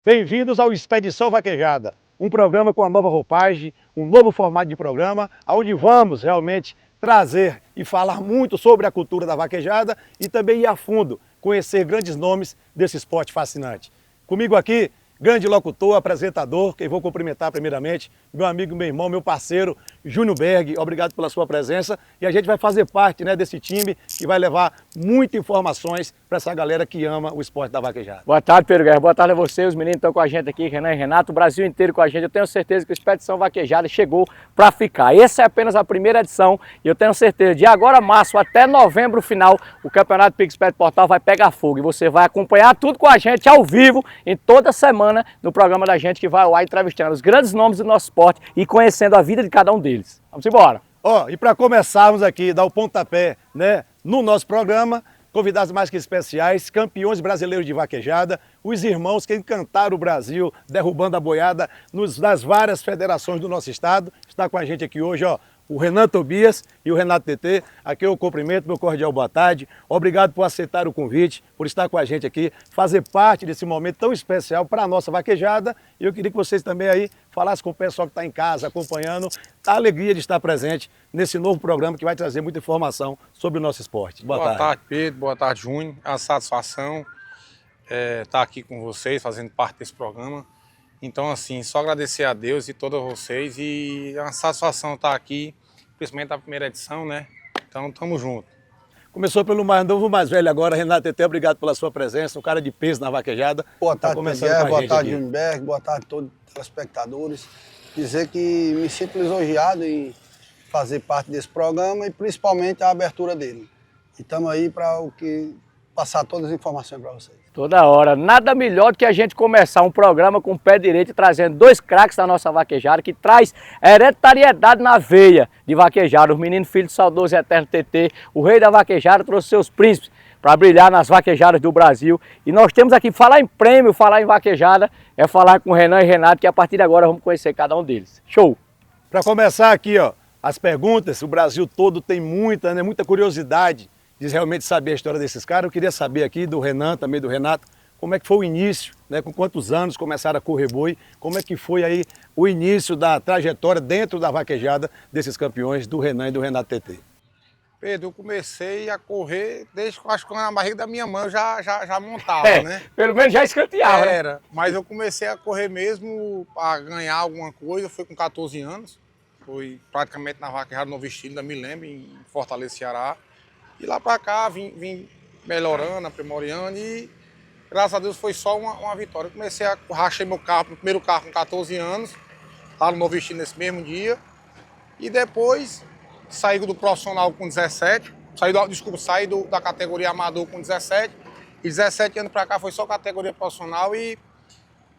Bem-vindos ao Expedição Vaquejada, um programa com uma nova roupagem, um novo formato de programa, onde vamos realmente trazer e falar muito sobre a cultura da vaquejada e também ir a fundo, conhecer grandes nomes desse esporte fascinante. Comigo aqui, grande locutor, apresentador, que vou cumprimentar primeiramente, meu amigo, meu irmão, meu parceiro, Júnior Berg, obrigado pela sua presença. E a gente vai fazer parte desse time que vai levar muitas informações para essa galera que ama o esporte da vaquejada. Boa tarde, Pedro Guerra. Boa tarde a você. Os meninos estão com a gente aqui, Renan e Renato, o Brasil inteiro com a gente. Eu tenho certeza que a Expedição Vaquejada chegou para ficar. Essa é apenas a primeira edição e eu tenho certeza, de agora março até novembro final, o Campeonato PicSport Portal vai pegar fogo e você vai acompanhar tudo com a gente ao vivo em toda semana no programa da gente que vai lá entrevistando os grandes nomes do nosso esporte e conhecendo a vida de cada um deles. Vamos embora! E para começarmos aqui, dar o pontapé no nosso programa, convidados mais que especiais, campeões brasileiros de vaquejada, os irmãos que encantaram o Brasil, derrubando a boiada nas várias federações do nosso estado. Está com a gente aqui hoje, o Renan Tobias e o Renato TT. Aqui eu cumprimento, meu cordial boa tarde. Obrigado por aceitar o convite, por estar com a gente aqui, fazer parte desse momento tão especial para a nossa vaquejada. E eu queria que vocês também aí falassem com o pessoal que está em casa, acompanhando, a alegria de estar presente nesse novo programa que vai trazer muita informação sobre o nosso esporte. Boa tarde, Pedro. Boa tarde, Júnior. É uma satisfação estar aqui com vocês, fazendo parte desse programa. Então, assim, só agradecer a Deus e todos vocês e é uma satisfação estar aqui, principalmente na primeira edição, né? Então, tamo junto. Começou pelo mais novo, mais velho agora, Renato TT, obrigado pela sua presença, um cara de peso na vaquejada. Boa tarde, Pedro. Boa tarde, Júnior Berg. Boa tarde a todos os telespectadores. Dizer que me sinto lisonjeado em fazer parte desse programa e principalmente a abertura dele. E estamos aí para passar todas as informações para vocês. Toda hora. Nada melhor do que a gente começar um programa com o pé direito, trazendo dois craques da nossa vaquejada, que traz hereditariedade na veia de vaquejada. Os meninos filhos do saudoso e eterno TT, o rei da vaquejada, trouxe seus príncipes para brilhar nas vaquejadas do Brasil. E nós temos aqui, falar em prêmio, falar em vaquejada, é falar com o Renan e Renato, que a partir de agora vamos conhecer cada um deles. Show! Para começar aqui, as perguntas, o Brasil todo tem muita curiosidade de realmente saber a história desses caras. Eu queria saber aqui do Renan, também do Renato, como é que foi o início, com quantos anos começaram a correr boi, como é que foi aí o início da trajetória dentro da vaquejada desses campeões, do Renan e do Renato TT. Pedro, eu comecei a correr desde que eu acho que na barriga da minha mãe eu já montava, né? Pelo menos já escanteava, né? Era, mas eu comecei a correr mesmo a ganhar alguma coisa, foi com 14 anos. Foi praticamente na vaquejada Novo Estilo, ainda me lembro, em Fortaleza, Ceará. E lá pra cá vim melhorando, aprimorando e graças a Deus foi só uma vitória. Eu rachei meu primeiro carro com 14 anos, lá no Novo Estilo nesse mesmo dia. E depois saí do profissional com 17, saí da categoria amador com 17. E 17 anos pra cá foi só categoria profissional e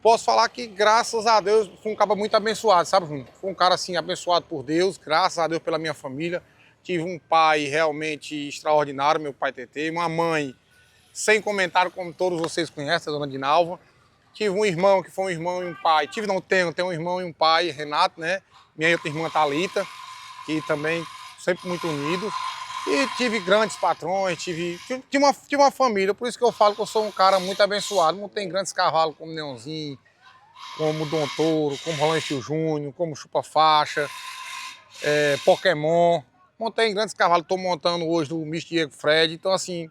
posso falar que graças a Deus fui um cara muito abençoado, sabe, Júnior? Fui um cara assim abençoado por Deus, graças a Deus pela minha família. Tive um pai realmente extraordinário, meu pai TT, uma mãe sem comentário, como todos vocês conhecem, a dona Dinalva. Tive um irmão que foi um irmão e um pai. Tenho um irmão e um pai, Renato, né? Minha outra irmã Thalita, que também sempre muito unidos. E tive grandes patrões, tive uma família, por isso que eu falo que eu sou um cara muito abençoado. Não tem grandes cavalos como Neonzinho, como Dom Touro, como Rolando Tio Júnior, como Chupa Faixa, Pokémon. Montei em grandes cavalos, estou montando hoje do Mister Diego Fred, então assim,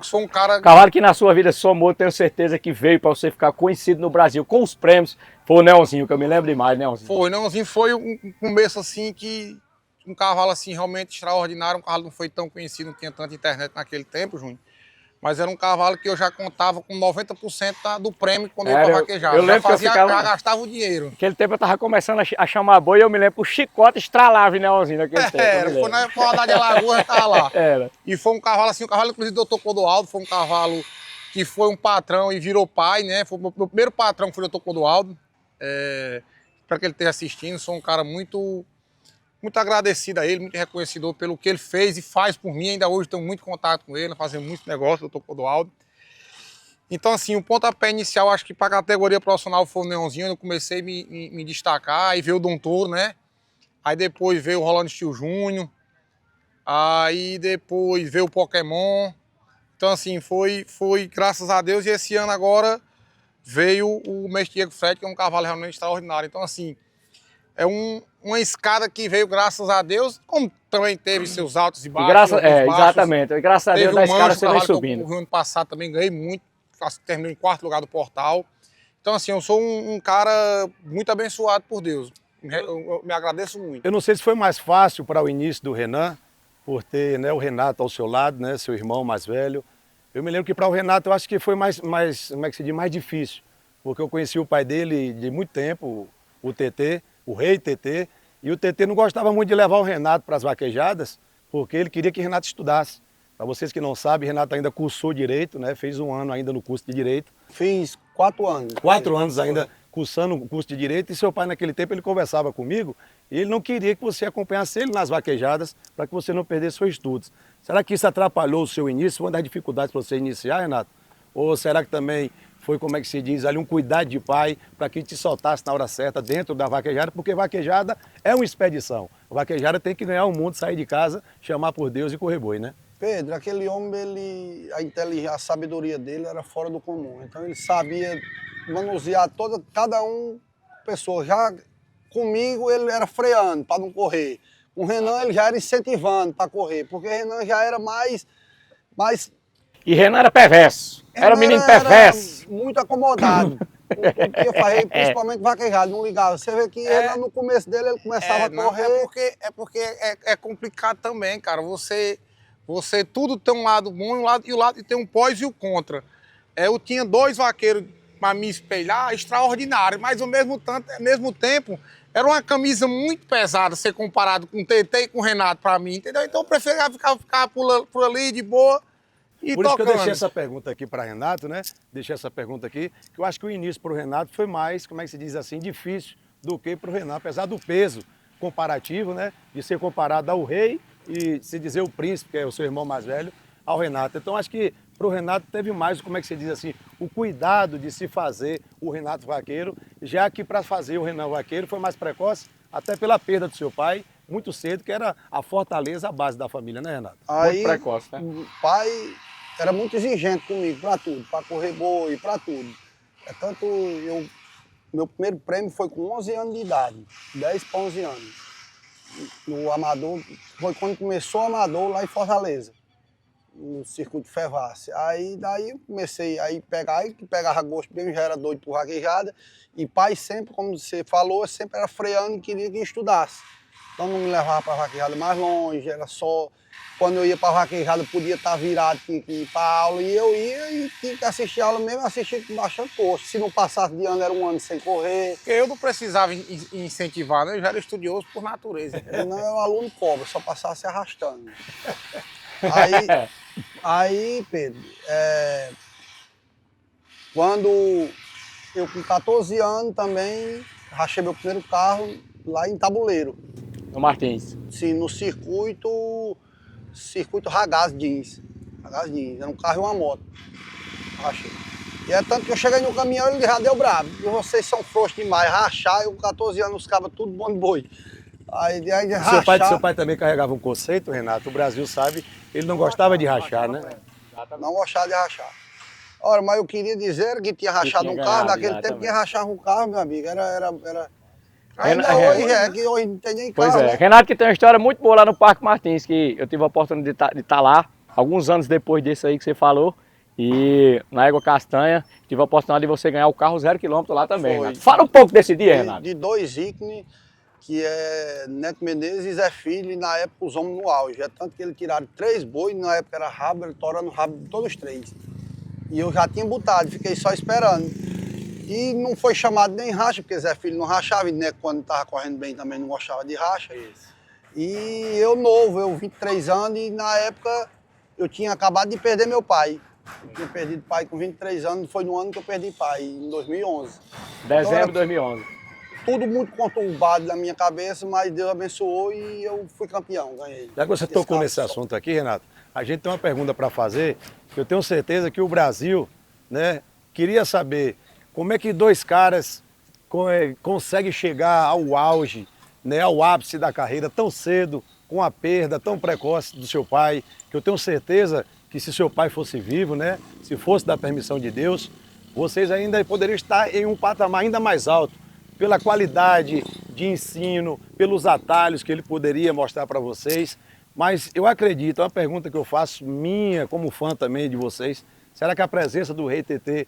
sou um cara... Cavalo que na sua vida somou, tenho certeza que veio para você ficar conhecido no Brasil com os prêmios, foi o Neonzinho, que eu me lembro demais, Neonzinho. Neonzinho foi um começo assim que, um cavalo assim realmente extraordinário, um cavalo não foi tão conhecido, não tinha tanta internet naquele tempo, Júnior. Mas era um cavalo que eu já contava com 90% do prêmio quando eu ia pra vaquejada. Eu lembro já gastava o dinheiro. Naquele tempo eu tava começando a chamar boi e eu me lembro que o chicote estralava em Neonzinho naquele tempo. Foi na rodada de Alagoas, tava lá. Era. E foi um cavalo assim, inclusive do Dr. Clodoaldo, foi um cavalo que foi um patrão e virou pai, né? Foi o meu primeiro patrão, foi o Dr. Clodoaldo. Espero que ele esteja assistindo, sou um cara muito agradecido a ele, muito reconhecedor pelo que ele fez e faz por mim. Ainda hoje tenho muito contato com ele, fazendo muito negócio, Dr. Clodoaldo. Então, assim, o pontapé inicial, acho que para a categoria profissional foi o Neonzinho, eu comecei a me destacar, aí veio o Dom Touro, né? Aí depois veio o Rolando Tio Júnior, aí depois veio o Pokémon. Então, assim, foi graças a Deus, e esse ano agora veio o Mestre Diego Fred, que é um cavalo realmente extraordinário. Então, assim, é uma escada que veio graças a Deus, como também teve seus altos e baixos. Exatamente. E graças a Deus da escada você vem subindo. O ano passado também ganhei muito, terminei em 4º lugar do Portal. Então, assim, eu sou um cara muito abençoado por Deus. Eu me agradeço muito. Eu não sei se foi mais fácil para o início do Renan, por ter, né, o Renato ao seu lado, né, seu irmão mais velho. Eu me lembro que para o Renato eu acho que foi mais, como é que se diz, mais difícil, porque eu conheci o pai dele de muito tempo, o TT, o rei TT, e o TT não gostava muito de levar o Renato para as vaquejadas, porque ele queria que o Renato estudasse. Para vocês que não sabem, o Renato ainda cursou Direito, né, fez 1 ano ainda no curso de Direito. Fiz 4 anos. 4 anos ainda cursando o curso de Direito, e seu pai naquele tempo ele conversava comigo e ele não queria que você acompanhasse ele nas vaquejadas para que você não perdesse seus estudos. Será que isso atrapalhou o seu início? Foi uma das dificuldades para você iniciar, Renato? Ou será que também foi, como é que se diz, ali um cuidado de pai para que te soltasse na hora certa dentro da vaquejada? Porque vaquejada é uma expedição. A vaquejada tem que ganhar o mundo, sair de casa, chamar por Deus e correr boi, né? Pedro, aquele homem, a sabedoria dele era fora do comum. Então ele sabia manusear cada pessoa. Já comigo ele era freando para não correr. Com o Renan ele já era incentivando para correr, porque o Renan já era mais... E Renan era perverso. Era um menino perverso. Era muito acomodado. O que eu falei, principalmente vaquejado, não ligava. Você vê que no começo dele ele começava a correr. Porque é complicado também, cara. Você tudo tem um lado bom e tem um pós e o contra. Eu tinha 2 vaqueiros para me espelhar, extraordinários, mas ao mesmo tempo era uma camisa muito pesada ser comparado com o TT e com o Renato para mim, entendeu? Então eu preferia ficar por ali de boa e por isso tocando. que eu deixei essa pergunta aqui para Renato, né? Deixei essa pergunta aqui, que eu acho que o início para o Renato foi mais, como é que se diz assim, difícil do que para o Renan, apesar do peso comparativo, né? De ser comparado ao rei e se dizer o príncipe, que é o seu irmão mais velho, ao Renato. Então acho que para o Renato teve mais, como é que se diz assim, o cuidado de se fazer o Renato vaqueiro, já que para fazer o Renan vaqueiro foi mais precoce, até pela perda do seu pai, muito cedo, que era a fortaleza, a base da família, né, Renato? Aí, muito precoce, né? O pai era muito exigente comigo, para tudo, para correr boi, para tudo. Tanto meu primeiro prêmio foi com 11 anos de idade, 10 para 11 anos. No Amador, foi quando começou o Amador lá em Fortaleza, no circuito Fevace. Aí daí eu comecei a pegava gosto mesmo, já era doido por vaquejada. E pai sempre, como você falou, sempre era freando e queria que estudasse. Então não me levava para vaquejada mais longe, era só... Quando eu ia para vaquejada, podia estar virado, tinha que ir para aula, e eu ia e tinha que assistir a aula mesmo, assistir baixando posto. Se não passasse de ano, era 1 ano sem correr. Porque eu não precisava incentivar, né? Eu já era estudioso por natureza. Eu não era um aluno pobre, só passava se arrastando. Aí Pedro, quando eu com 14 anos também, rachei meu primeiro carro lá em Tabuleiro. No Martins. Sim, no circuito Ragaz Jeans. Era um carro e uma moto. Rachei. E é tanto que eu cheguei no caminhão e ele já deu brabo. E vocês são frouxos demais, rachar, eu com 14 anos, os cabas tudo bom de boi. Aí rachar... Seu pai também carregava um conceito, Renato, o Brasil sabe, ele não gostava de rachar, né? Não gostava de rachar. Ora, mas eu queria dizer que tinha rachado um carro, naquele tempo que rachava um carro, meu amigo, era... Ainda hoje que hoje não tem nem carro, Pois é, né? Renato que tem uma história muito boa lá no Parque Martins, que eu tive a oportunidade de estar lá, alguns anos depois desse aí que você falou, e na Égua Castanha, tive a oportunidade de você ganhar o carro 0 km lá também, Renato. Fala um pouco desse dia, Renato. De 2 ícones, que é Neto Menezes e Zé Filho, e na época os homens no auge. É tanto que eles tiraram 3 bois, na época era rabo, ele torando o rabo de todos os 3. E eu já tinha botado, fiquei só esperando. E não foi chamado nem racha, porque Zé Filho não rachava, e Neto quando estava correndo bem também não gostava de racha. Isso. E eu novo, eu 23 anos, e na época eu tinha acabado de perder meu pai. Eu tinha perdido pai com 23 anos, foi no ano que eu perdi pai, em 2011. Dezembro de 2011. Tudo muito conturbado na minha cabeça, mas Deus abençoou e eu fui campeão, ganhei. Já que você tocou nesse assunto aqui, Renato, a gente tem uma pergunta para fazer, que eu tenho certeza que o Brasil, né, queria saber como é que 2 caras conseguem chegar ao auge, né, ao ápice da carreira tão cedo, com a perda tão precoce do seu pai, que eu tenho certeza que se seu pai fosse vivo, né, se fosse da permissão de Deus, vocês ainda poderiam estar em um patamar ainda mais alto, pela qualidade de ensino, pelos atalhos que ele poderia mostrar para vocês. Mas eu acredito, é uma pergunta que eu faço minha, como fã também de vocês, será que a presença do Rei TT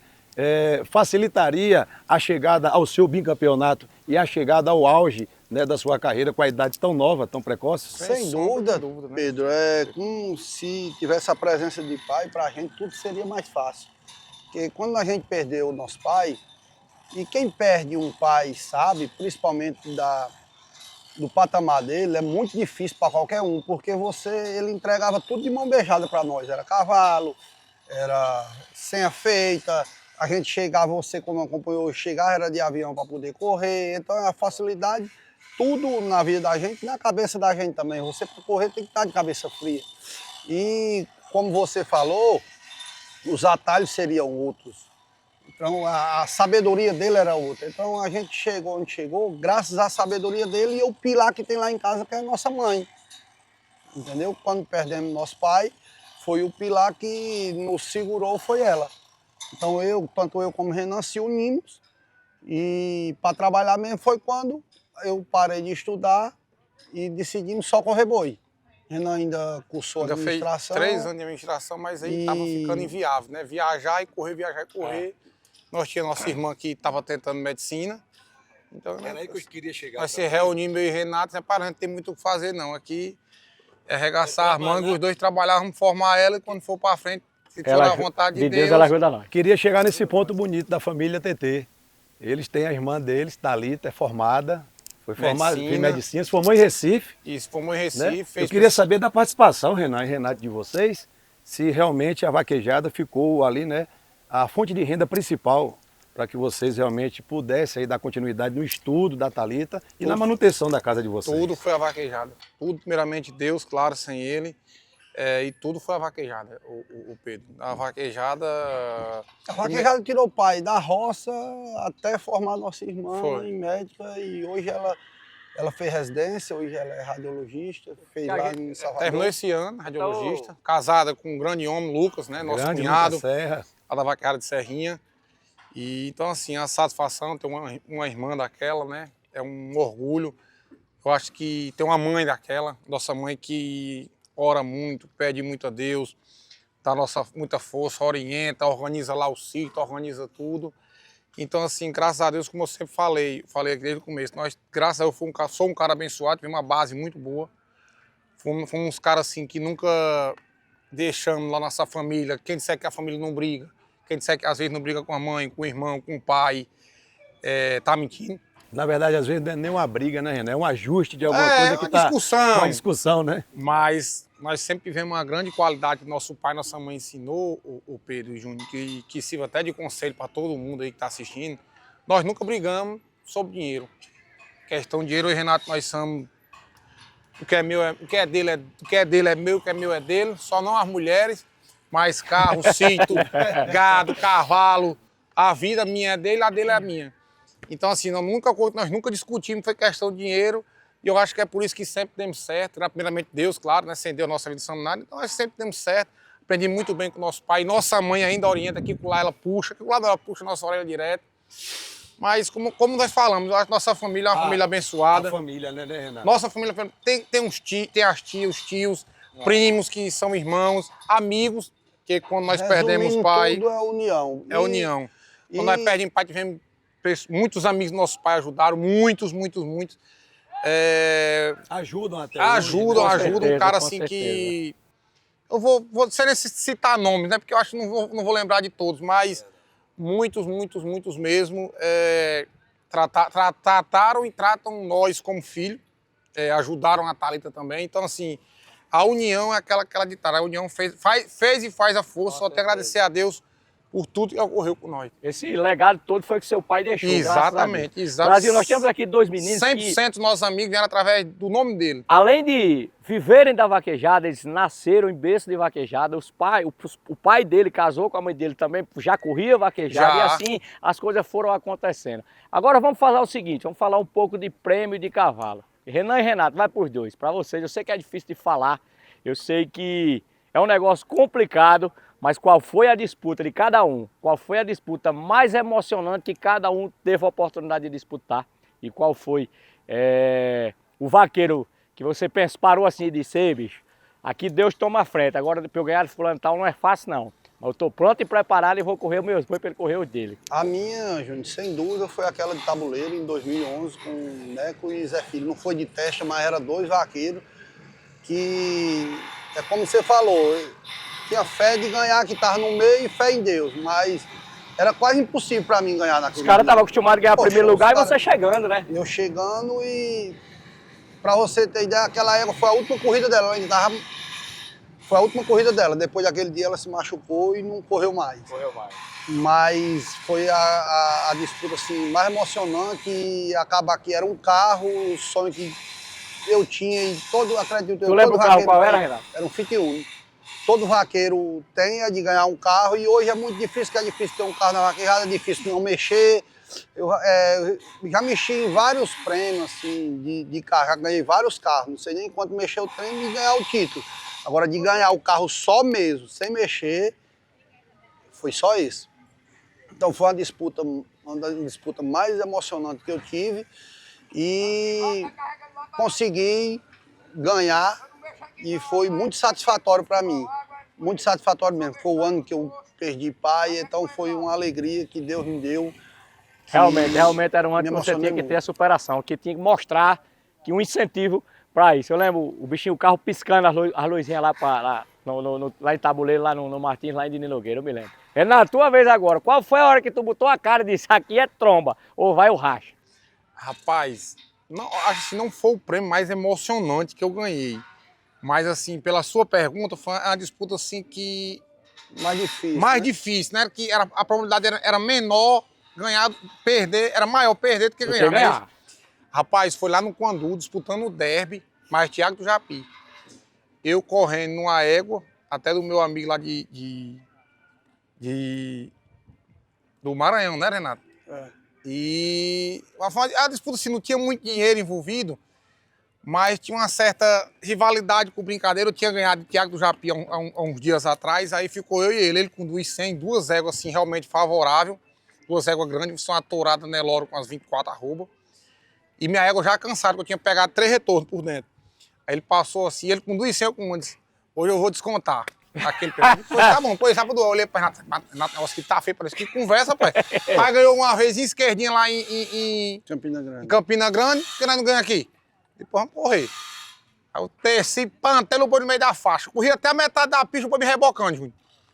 facilitaria a chegada ao seu bicampeonato e a chegada ao auge, né, da sua carreira com a idade tão nova, tão precoce? Sem dúvida, né? Pedro, como se tivesse a presença de pai, para a gente tudo seria mais fácil. Porque quando a gente perdeu o nosso pai, e quem perde um pai sabe, principalmente do patamar dele, é muito difícil para qualquer um, porque ele entregava tudo de mão beijada para nós. Era cavalo, era senha feita, a gente chegava, você como acompanhou, chegava era de avião para poder correr, então a facilidade, tudo na vida da gente, na cabeça da gente também. Você para correr tem que estar de cabeça fria. E como você falou, os atalhos seriam outros. Então a sabedoria dele era outra. Então a gente chegou onde chegou, graças à sabedoria dele e o pilar que tem lá em casa, que é a nossa mãe. Entendeu? Quando perdemos nosso pai, foi o pilar que nos segurou, foi ela. Então tanto eu como o Renan se unimos e para trabalhar mesmo foi quando eu parei de estudar e decidimos só correr boi. Renan ainda cursou administração. Fez 3 anos de administração, mas aí estava ficando inviável, né? Viajar e correr, viajar e correr. Nós tínhamos nossa irmã que estava tentando medicina. Então, era aí que eu queria chegar. Nós se reunimos, eu e Renato, a gente não tem muito o que fazer não. Aqui é arregaçar as mangas, os dois trabalhar, vamos formar ela e quando for para frente, se for da vontade de Deus, ela ajuda nós. Queria chegar nesse ponto bonito da família TT. Eles têm a irmã deles, Thalita, é formada. Foi formada em medicina, se formou em Recife. Isso, formou em Recife. Né? Eu queria saber da participação, Renan e Renato, de vocês, se realmente a vaquejada ficou ali, né, a fonte de renda principal para que vocês realmente pudessem aí dar continuidade no estudo da Thalita e na manutenção da casa de vocês. Tudo foi a vaquejada. Tudo, primeiramente, Deus, claro, sem ele. E tudo foi a vaquejada, o Pedro. A vaquejada tirou o pai da roça até formar nossa irmã em médica e hoje ela fez residência, hoje ela é radiologista, fez lá em Salvador. Terminou esse ano, radiologista, casada com um grande homem, Lucas, né, nosso cunhado, lá da vaquejada de Serrinha. E então assim, a satisfação ter uma irmã daquela, né, é um orgulho. Eu acho que ter uma mãe daquela, nossa mãe que ora muito, pede muito a Deus, dá muita força, orienta, organiza lá o sítio, organiza tudo. Então, assim, graças a Deus, como eu sempre falei desde o começo, nós, graças a Deus, sou um cara abençoado, tive uma base muito boa. Fomos uns caras, assim, que nunca deixamos lá nossa família, quem disser que a família não briga, quem disser que às vezes não briga com a mãe, com o irmão, com o pai, tá mentindo. Na verdade, às vezes não é nem uma briga, né, Renan? É um ajuste de alguma coisa que está... Uma discussão, né? Mas nós sempre tivemos uma grande qualidade que nosso pai e nossa mãe ensinou, o Pedro e o Júnior, que sirva até de conselho para todo mundo aí que está assistindo. Nós nunca brigamos sobre dinheiro. Questão de dinheiro, eu e Renato, nós somos... O que é dele é meu, o que é meu é dele. Só não as mulheres, mas carro, sítio, gado, cavalo. A vida minha é dele, a dele é a minha. Então, assim, nós nunca discutimos, foi questão de dinheiro, e eu acho que é por isso que sempre demos certo. Primeiramente Deus, claro, né, sem Deus nossa vida não nada, então nós sempre demos certo. Aprendi muito bem com o nosso pai, nossa mãe ainda orienta, aqui lá ela puxa, aqui lá ela puxa a nossa orelha direto. Mas, como nós falamos, eu acho que nossa família é uma família abençoada. A família, né, Renato? Nossa família tem as tias, os tios, primos que são irmãos, amigos, que quando nós perdemos pai... tudo é união. É união. Quando nós perdemos pai, tivemos... Muitos amigos do nosso pai ajudaram, muitos. Ajudam até Ajudam, hoje, né? Ajudam. Um cara assim que... Eu vou sem citar nomes, né? Porque eu acho que não vou lembrar de todos, mas muitos mesmo trataram e tratam nós como filho, ajudaram a Thalita também. Então, assim, a união é aquela ditada. A união fez e faz a força. Só tenho a agradecer a Deus por tudo que ocorreu com nós. Esse legado todo foi que seu pai deixou. Exatamente. Brasil, nós temos aqui 2 meninos 100% dos nossos amigos vieram através do nome dele. Além de viverem da vaquejada, eles nasceram em berço de vaquejada. O pai dele casou com a mãe dele também, já corria vaquejada e assim as coisas foram acontecendo. Agora vamos falar o seguinte, vamos falar um pouco de prêmio de cavalo. Renan e Renato, vai por dois. Para vocês, eu sei que é difícil de falar, eu sei que é um negócio complicado, mas qual foi a disputa de cada um? Qual foi a disputa mais emocionante que cada um teve a oportunidade de disputar? E qual foi o vaqueiro que você parou assim e disse, ei, bicho, aqui Deus toma a frente, agora para eu ganhar de fulano tal não é fácil não. Mas eu estou pronto e preparado e vou correr os meus bois para ele correr os dele. A minha, Júnior, sem dúvida, foi aquela de tabuleiro em 2011 com Neco e Zé Filho. Não foi de testa, mas era 2 vaqueiros que, é como você falou, tinha fé de ganhar, que estava no meio, e fé em Deus, mas era quase impossível para mim ganhar naquele Os caras estavam acostumados a ganhar o primeiro lugar e você chegando, né? Eu chegando e, para você ter ideia, aquela égua foi a última corrida dela, ela ainda tava... Foi a última corrida dela, depois daquele dia ela se machucou e não correu mais. Mas foi a disputa assim, mais emocionante e acaba que era um carro, o sonho que eu tinha e todo, acredito... Tu lembra o carro qual era, Renato? Era um Fit Uno. Todo vaqueiro tem a de ganhar um carro e hoje é muito difícil, que é difícil ter um carro na vaquejada, é difícil não mexer. Eu já mexi em vários prêmios assim, de carro, já ganhei vários carros, não sei nem quanto mexer o trem e ganhar o título. Agora, de ganhar o carro só mesmo, sem mexer, foi só isso. Então foi uma das disputas mais emocionantes que eu tive e consegui ganhar e foi muito satisfatório para mim. Muito satisfatório mesmo. Foi o ano que eu perdi pai, então foi uma alegria que Deus me deu. Realmente era um ano que você tinha que ter a superação, que tinha que mostrar que um incentivo para isso. Eu lembro o bichinho, o carro piscando as luzinhas lá, lá em Tabuleiro, lá no Martins, lá em Dini Nogueira, eu me lembro. Renato, tua vez agora, qual foi a hora que tu botou a cara e disse, aqui é tromba, ou vai o racha? Rapaz, não, acho que não foi o prêmio mais emocionante que eu ganhei. Mas assim, pela sua pergunta, foi uma disputa assim que... Mais difícil, né? Que a probabilidade era menor, era maior perder do que ganhar. Rapaz, foi lá no Quandu, disputando o derby, mais Thiago do Japi. Eu correndo numa égua, até do meu amigo lá do Maranhão, né, Renato? É. E a disputa assim, não tinha muito dinheiro envolvido, mas tinha uma certa rivalidade com brincadeira. Eu tinha ganhado de Thiago do Japi há uns dias atrás, aí ficou eu e ele com 200, 2 éguas assim, realmente favorável, 2 éguas grandes, são uma tourada Nelore com as 24 arroba. E minha égua já cansada, que eu tinha pegado 3 retornos por dentro. Aí ele passou assim, ele com 200, eu com 1, disse, hoje eu vou descontar. Aquele peixe. Tá bom, pois sabe, eu olhei para Renato, negócio que tá feio, parece que conversa, pai. Aí ganhou uma vez em esquerdinha lá em Campina Grande, que nós não ganhamos aqui. Depois vamos correr. Aí eu desci, Pantelho, o boi no meio da faixa. Corri até a metade da pista, o boi me rebocando, Júnior.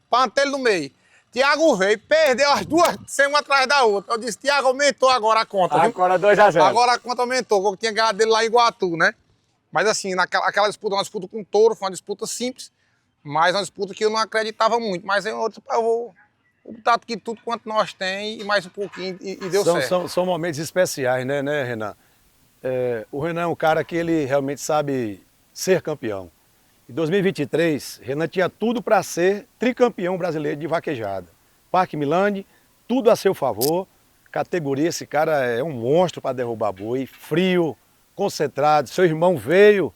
Pantelho no meio. Tiago veio, perdeu as duas, sem uma atrás da outra. Eu disse, Tiago, aumentou agora a conta. Agora 2-0. Agora a conta aumentou, porque eu tinha ganhado dele lá em Iguatu, né? Mas assim, aquela disputa, uma disputa com touro, foi uma disputa simples, mas uma disputa que eu não acreditava muito. Mas eu vou botar aqui tudo quanto nós tem e mais um pouquinho e deu certo. São momentos especiais, né, Renan? O Renan é um cara que ele realmente sabe ser campeão. Em 2023, Renan tinha tudo para ser tricampeão brasileiro de vaquejada. Parque Milani, tudo a seu favor. Categoria, esse cara é um monstro para derrubar boi, frio, concentrado. Seu irmão veio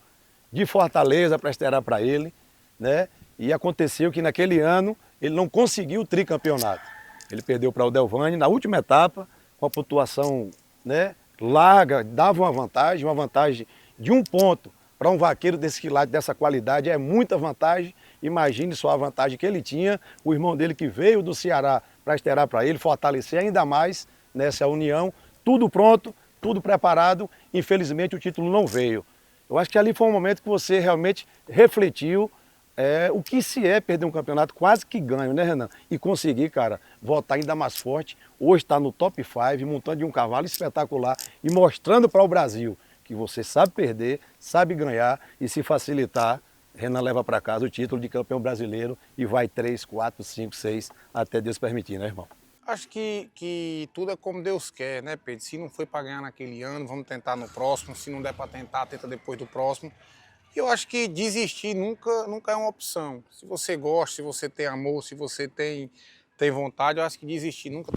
de Fortaleza para estrear para ele, né? E aconteceu que naquele ano ele não conseguiu o tricampeonato. Ele perdeu para o Delvani na última etapa, com a pontuação, né, larga, dava uma vantagem de 1 ponto. Para um vaqueiro desse quilate, dessa qualidade, é muita vantagem. Imagine só a vantagem que ele tinha, o irmão dele que veio do Ceará para estrear para ele, fortalecer ainda mais nessa união. Tudo pronto, tudo preparado, infelizmente o título não veio. Eu acho que ali foi um momento que você realmente refletiu o que se é perder um campeonato quase que ganho, né, Renan? E conseguir, cara, voltar ainda mais forte. Hoje está no top 5, montando de um cavalo espetacular e mostrando para o Brasil que você sabe perder, sabe ganhar e se facilitar, Renan leva para casa o título de campeão brasileiro e vai 3, 4, 5, 6, até Deus permitir, né, irmão? Acho que tudo é como Deus quer, né, Pedro? Se não foi para ganhar naquele ano, vamos tentar no próximo. Se não der para tentar, tenta depois do próximo. E eu acho que desistir nunca é uma opção. Se você gosta, se você tem amor, se você tem vontade, eu acho que desistir nunca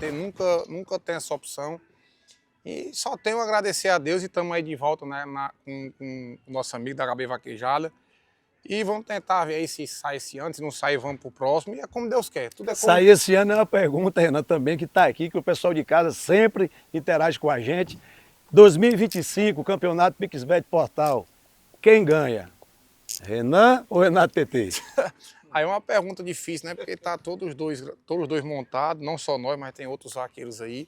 tem essa opção. E só tenho a agradecer a Deus e estamos aí de volta, né, com o nosso amigo da HB Vaquejada. E vamos tentar ver aí se sai esse ano, se não sair, vamos pro próximo. E é como Deus quer. Tudo é como... Sair esse ano é uma pergunta, Renan, também, que está aqui, que o pessoal de casa sempre interage com a gente. 2025, Campeonato PixBet Portal. Quem ganha? Renan ou Renato TT? Aí é uma pergunta difícil, né? Porque tá todos os dois montados, não só nós, mas tem outros vaqueiros aí.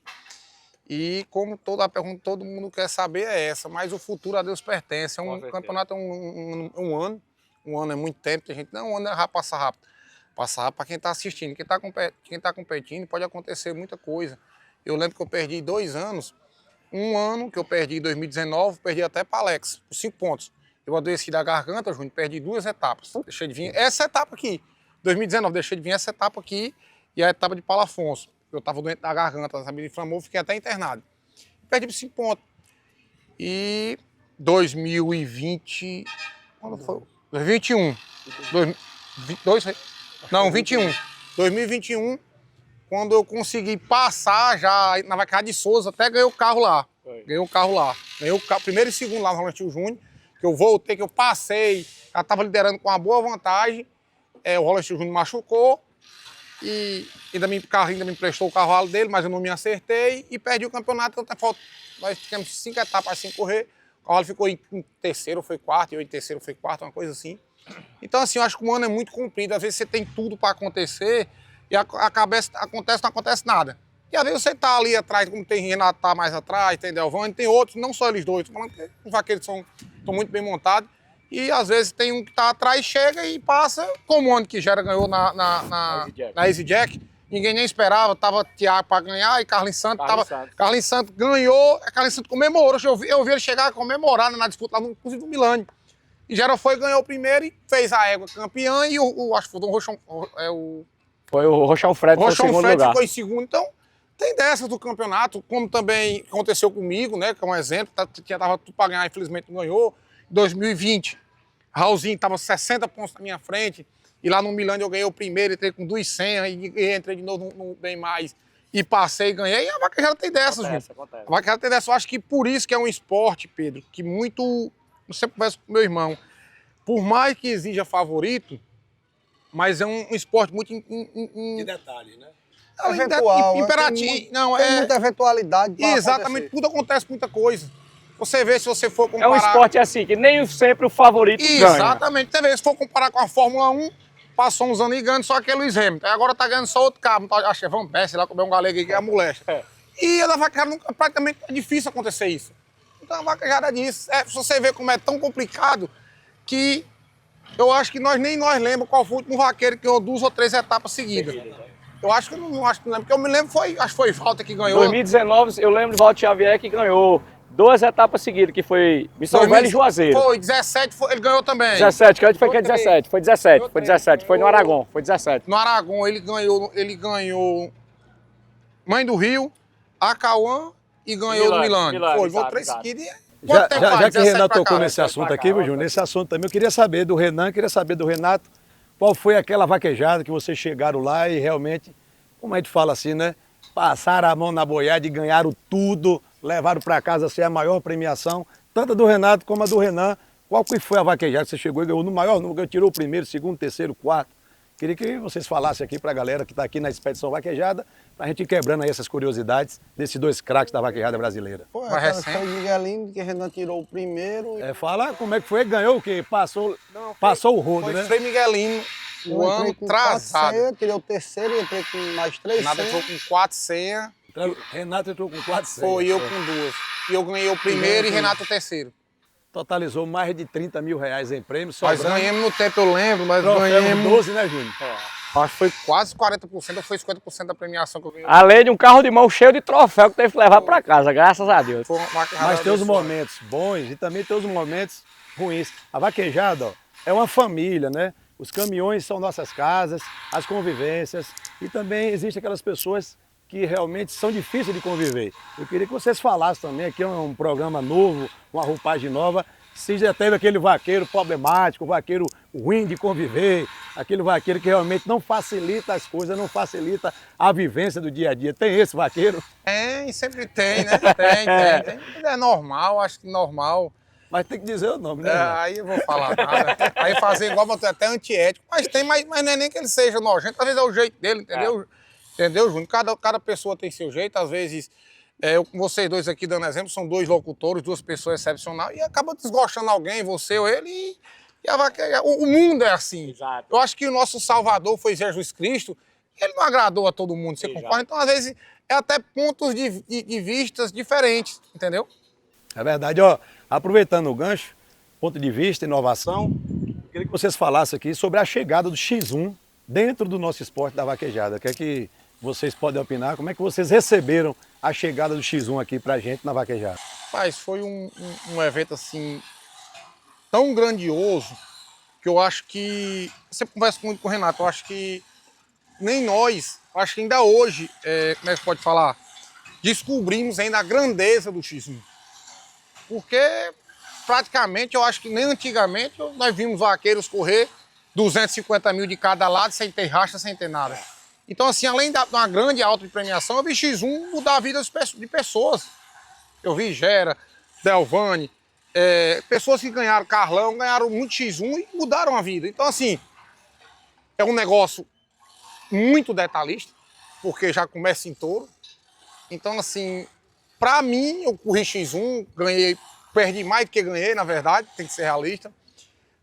E como toda a pergunta todo mundo quer saber é essa, mas o futuro a Deus pertence. Campeonato é um ano. Um ano é muito tempo, tem gente, não, um ano é passa rápido. Passa rápido para quem está assistindo. Quem tá competindo pode acontecer muita coisa. Eu lembro que eu perdi 2 anos. Um ano que eu perdi em 2019, perdi até para Alex, por 5 pontos. Eu adoeci da garganta, Júnior, perdi 2 etapas. Deixei de vir essa etapa aqui. 2019, deixei de vir essa etapa aqui e a etapa de Paulo Afonso. Eu estava doente da garganta, a me inflamou, fiquei até internado. Perdi por 5 pontos. E 2020... Quando foi? 2021. 2021. Quando eu consegui passar já na Vaquejada de Souza, até ganhei o carro lá. Ganhei o carro lá. Ganhei o carro, primeiro e segundo lá no Rolantinho Júnior, que eu voltei, que eu passei, já estava liderando com uma boa vantagem. O Rolantinho Júnior machucou e o carro ainda me emprestou o cavalo dele, mas eu não me acertei e perdi o campeonato. Nós tivemos 5 etapas assim correr. O cavalo ficou em terceiro, foi quarto, e eu em terceiro, foi quarto, uma coisa assim. Então, assim, eu acho que o ano é muito comprido. Às vezes você tem tudo para acontecer e acontece, não acontece nada. E às vezes você tá ali atrás, como tem Renato tá mais atrás, tem Delvani, tem outros, não só eles dois. Tô falando que os vaqueiros estão muito bem montados. E às vezes tem um que tá atrás, chega e passa, como o ano que Gera ganhou na Easy Jack. Ninguém nem esperava, tava Thiago para ganhar e Carlinhos Santos Carlinhos Santos ganhou, Carlinhos Santos comemorou. Eu vi ele chegar a comemorar na disputa lá no do Milani. E Gera foi, ganhou o primeiro e fez a égua campeã e acho que foi o Rochão... Foi o Rochão Fred, foi o segundo lugar. Ficou em segundo, então tem dessas do campeonato, como também aconteceu comigo, né, que é um exemplo, tava tudo para ganhar, infelizmente não ganhou. Em 2020, Raulzinho tava 60 pontos na minha frente, e lá no Milani eu ganhei o primeiro, entrei com 200, e entrei de novo no Bem Mais, e passei e ganhei, e a vaquejada tem dessas, acontece. A vaquejada tem dessas, eu acho que por isso que é um esporte, Pedro, que muito, eu sempre converso com meu irmão, por mais que exija favorito, mas é um esporte muito... De detalhe, né? Eventual, imperativo. Tem muita eventualidade para exatamente, tudo acontece muita coisa. Você vê, se você for comparar... É um esporte assim, que nem sempre o favorito ganha. Exatamente. Você vê, se for comparar com a Fórmula 1, passou uns anos e ganhando só aquele Lewis Hamilton. Agora tá ganhando só outro carro. Acho que vamos ver, sei lá, comer um galego aí que é a moléstia. E a da vaquejada praticamente é difícil acontecer isso. Então a vaquejada disso. Se você vê como é tão complicado que eu acho que nem nós lembramos qual foi o último vaqueiro que ganhou 2 ou 3 etapas seguidas. Eu acho que não lembro, porque eu me lembro, acho que foi Walter que ganhou. 2019, eu lembro de Walter Xavier que ganhou 2 etapas seguidas, que foi Missão Velho e Juazeiro. Foi, 17 ele ganhou também. 17, que foi 17, foi 17, foi 17, foi no Aragon, foi 17. No Aragon ele ganhou Mãe do Rio, Acauã e ganhou do Milani. Foi, vou 3 seguidas. Já que o Renato tocou nesse assunto aqui, viu, Júnior? Nesse assunto também, eu queria saber do Renan, queria saber do Renato, qual foi aquela vaquejada que vocês chegaram lá e realmente, como a gente fala assim, né? Passaram a mão na boiada e ganharam tudo, levaram para casa assim, a maior premiação, tanto a do Renato como a do Renan. Qual que foi a vaquejada que você chegou e ganhou no maior número, tirou o primeiro, segundo, terceiro, quarto? Queria que vocês falassem aqui para a galera que está aqui na Expedição Vaquejada, para a gente ir quebrando aí essas curiosidades desses 2 craques da vaquejada brasileira. Foi Miguelinho, que Renan tirou o primeiro. Fala como é que foi, ganhou o quê? Passou o rodo, né? Foi Frei Miguelinho, o ano atrasado. Tirei o terceiro e entrei com mais 3 Renato entrou com 4 senhas. Renato entrou com 4 senhas. Foi eu com 2. E eu ganhei o primeiro e Renato o terceiro. Totalizou mais de 30 mil reais em prêmios. Nós ganhamos no tempo, eu lembro, nós ganhamos 12, né, Júnior? Acho que foi quase 40%, ou foi 50% da premiação que eu ganhei. Além de um carro de mão cheio de troféu que teve que levar para casa, graças a Deus. Mas tem os momentos bons e também tem os momentos ruins. A vaquejada, ó, é uma família, né? Os caminhões são nossas casas, as convivências e também existem aquelas pessoas que realmente são difíceis de conviver. Eu queria que vocês falassem também, aqui é um programa novo, uma roupagem nova, se já teve aquele vaqueiro problemático, vaqueiro ruim de conviver, aquele vaqueiro que realmente não facilita as coisas, não facilita a vivência do dia a dia. Tem esse vaqueiro? Tem, sempre tem, né? Tem. É normal, acho que normal. Mas tem que dizer o nome, né? Aí eu vou falar nada. Aí fazer igual, é até antiético. Mas não é nem que ele seja nojento, às vezes é o jeito dele, entendeu? Entendeu, Júnior? Cada pessoa tem seu jeito, às vezes, vocês dois aqui dando exemplo, são dois locutores, duas pessoas excepcionais, e acaba desgostando alguém, você ou ele, e a vaquejada. O mundo é assim. Exato. Eu acho que o nosso Salvador foi Jesus Cristo, ele não agradou a todo mundo, você concorda? Então, às vezes, é até pontos de vistas diferentes, entendeu? É verdade, ó. Aproveitando o gancho, ponto de vista, inovação, queria que vocês falassem aqui sobre a chegada do X1 dentro do nosso esporte da vaquejada. O que é que vocês podem opinar? Como é que vocês receberam a chegada do X1 aqui pra gente na vaquejada? Mas foi um evento assim tão grandioso que eu acho que, você conversa muito com o Renato, eu acho que nem nós, acho que ainda hoje, como é que pode falar, descobrimos ainda a grandeza do X1. Porque praticamente, eu acho que nem antigamente nós vimos vaqueiros correr 250 mil de cada lado, sem ter racha, sem ter nada. Então, assim, além de uma grande alta de premiação, eu vi X1 mudar a vida de pessoas. Eu vi Gera, Delvani, pessoas que ganharam Carlão, ganharam muito X1 e mudaram a vida. Então, assim, é um negócio muito detalhista, porque já começa em touro. Então, assim, pra mim, eu corri X1, ganhei, perdi mais do que ganhei, na verdade, tem que ser realista.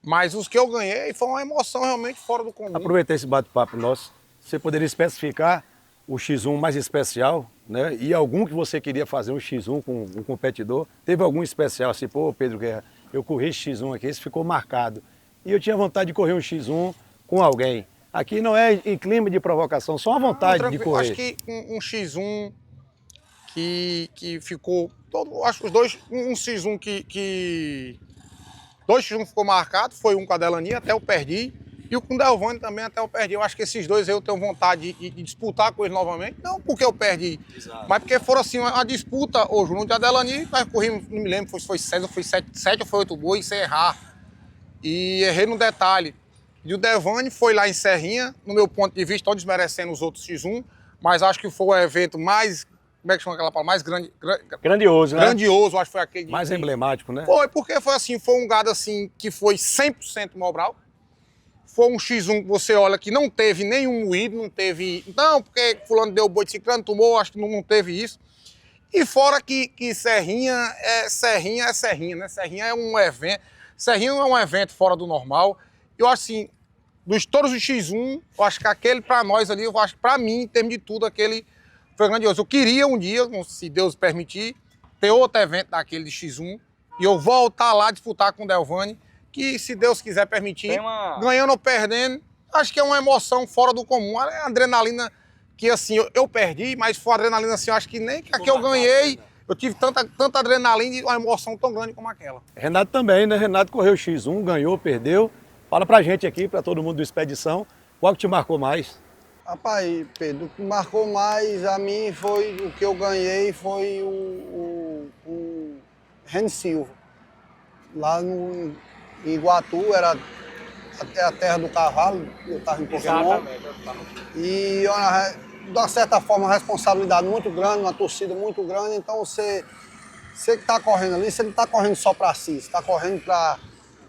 Mas os que eu ganhei foi uma emoção realmente fora do comum. Aproveitei esse bate-papo nosso, você poderia especificar o X1 mais especial, né? E algum que você queria fazer um X1 com um competidor? Teve algum especial assim, pô, Pedro Guerra, eu corri esse X1 aqui, esse ficou marcado. E eu tinha vontade de correr um X1 com alguém. Aqui não é em clima de provocação, só uma vontade de correr. Acho que um X1 que ficou, acho que os dois, um X1 dois X1 ficou marcado, foi um com a Delani, até eu perdi, e o com o Delvani também até eu perdi. Eu acho que esses dois eu tenho vontade de disputar com eles novamente, não porque eu perdi, mas porque foram assim, uma disputa hoje. No de Adelani, nós corrimos, não me lembro, foi 6 ou foi 7 ou foi 8 bois, sem errar. E errei no detalhe. E o Delvani foi lá em Serrinha, no meu ponto de vista, estão desmerecendo os outros X1, mas acho que foi o evento mais, como é que chama aquela palavra? Mais Grandioso, né? Grandioso, acho que foi aquele. Mais emblemático, né? Foi, porque foi assim, foi um gado assim, que foi 100% Mobral. Foi um X1 que você olha que não teve nenhum moído, não teve... Não, porque fulano deu boi de ciclano, tomou, acho que não teve isso. E fora que Serrinha é Serrinha, né? Serrinha é um evento... Serrinha é um evento fora do normal. Eu acho assim, dos todos os X1, eu acho que aquele pra nós ali, eu acho que pra mim, em termos de tudo, aquele foi grandioso. Eu queria um dia, se Deus permitir, ter outro evento daquele de X1 e eu voltar lá disputar com o Delvani, que se Deus quiser permitir, ganhando ou perdendo, acho que é uma emoção fora do comum. É adrenalina que assim, eu perdi, mas foi uma adrenalina assim, eu acho que nem que a que eu ganhei, eu tive tanta adrenalina e uma emoção tão grande como aquela. Renato também, né? Renato correu X1, ganhou, perdeu. Fala pra gente aqui, pra todo mundo do Expedição, qual que te marcou mais? Rapaz, Pedro, o que marcou mais a mim foi o que eu ganhei, foi o Reni Silva. Lá em Iguatu, era até a terra do cavalo, eu estava em Pokémon. E, de uma certa forma, uma responsabilidade muito grande, uma torcida muito grande. Então, você que está correndo ali, você não está correndo só para si, você está correndo para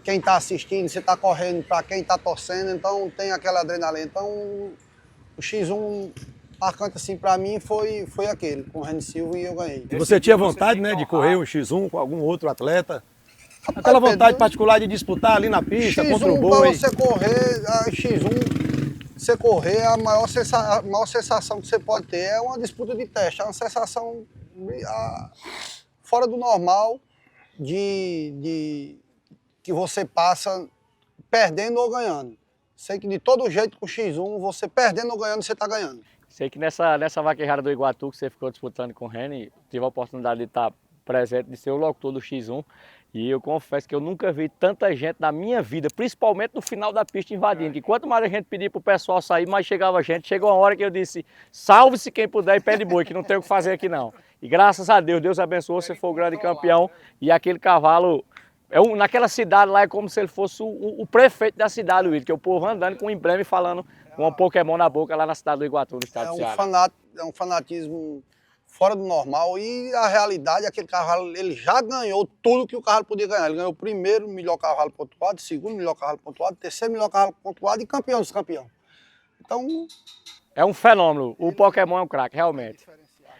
quem está assistindo, você está correndo para quem está torcendo, então tem aquela adrenalina. Então, o X1 marcante assim para mim foi aquele, com o Reni Silva, e eu ganhei. E você tinha vontade, né, de correr um X1 com algum outro atleta? Aquela vontade particular de disputar ali na pista, X1, contra o boi? Para você correr, a X1, você correr, a maior sensação que você pode ter é uma disputa de teste, é uma sensação fora do normal de que você passa perdendo ou ganhando. Sei que de todo jeito com o X1, você perdendo ou ganhando, você está ganhando. Sei que nessa vaquejada do Iguatu que você ficou disputando com o Reni, tive a oportunidade de estar presente, de ser o locutor do X1. E eu confesso que eu nunca vi tanta gente na minha vida, principalmente no final da pista invadindo. Que quanto mais a gente pedia pro pessoal sair, mais chegava a gente. Chegou uma hora que eu disse, salve-se quem puder e pé de boi, que não tem o que fazer aqui não. E graças a Deus, Deus abençoou, você foi o grande campeão. E aquele cavalo, naquela cidade lá é como se ele fosse o prefeito da cidade, Wilton, que é o povo andando com um emblema e falando com um Pokémon na boca lá na cidade do Iguatu, no estado do Ceará. É um fanatismo fora do normal. E a realidade, aquele cavalo, ele já ganhou tudo que o cavalo podia ganhar. Ele ganhou o primeiro melhor cavalo pontuado, segundo melhor cavalo pontuado, terceiro melhor cavalo pontuado e campeão dos campeões. Então... É um fenômeno, o Pokémon é um craque, realmente.